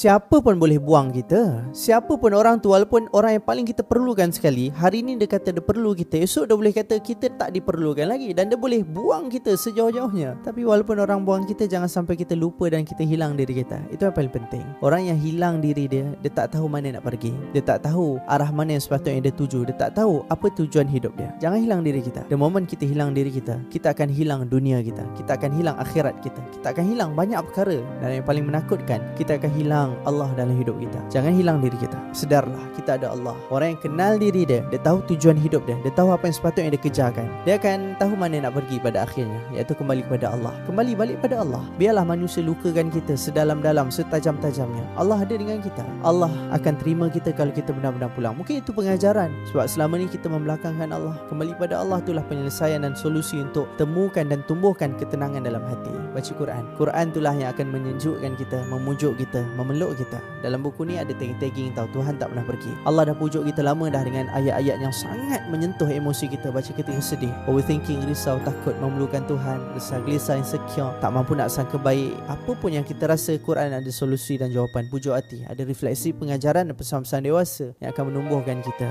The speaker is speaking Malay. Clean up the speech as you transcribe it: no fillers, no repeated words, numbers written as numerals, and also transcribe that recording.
siapa pun boleh buang kita. Siapa pun orang tu, walaupun orang yang paling kita perlukan sekali, hari ni dia kata dia perlu kita, esok dia boleh kata kita tak diperlukan lagi, dan dia boleh buang kita sejauh-jauhnya. Tapi walaupun orang buang kita, jangan sampai kita lupa dan kita hilang diri kita. Itu yang paling penting. Orang yang hilang diri dia tak tahu mana nak pergi, dia tak tahu arah mana yang sepatutnya dia tuju, dia tak tahu apa tujuan hidup dia. Jangan hilang diri kita. The moment kita hilang diri kita, kita akan hilang dunia kita, kita akan hilang akhirat kita, kita akan hilang banyak perkara. Dan yang paling menakutkan, kita akan hilang Allah dalam hidup kita. Jangan hilang diri kita. Sedarlah kita ada Allah. Orang yang kenal diri dia tahu tujuan hidup dia tahu apa yang sepatutnya dia kejarkan. Dia akan tahu mana nak pergi pada akhirnya, iaitu kembali kepada Allah. Kembali balik pada Allah. Biarlah manusia lukakan kita sedalam-dalam, setajam-tajamnya, Allah ada dengan kita. Allah akan terima kita kalau kita benar-benar pulang. Mungkin itu pengajaran, sebab selama ni kita membelakangkan Allah. Kembali pada Allah itulah penyelesaian dan solusi untuk temukan dan tumbuhkan ketenangan dalam hati. Baca Quran. Quran itulah yang akan menyejukkan kita, memujuk kita, memeluk kita. Dalam buku ni ada tagging-tagging tahu Tuhan tak pernah pergi. Allah dah pujuk kita lama dah dengan ayat-ayat yang sangat menyentuh emosi kita. Baca ketika sedih, overthinking, risau, takut, memerlukan Tuhan, resah, gelisah, insecure, tak mampu nak sangka baik, apa pun yang kita rasa, Quran ada solusi dan jawapan. Pujuk hati, ada refleksi, pengajaran dan pesan-pesan dewasa yang akan menumbuhkan kita.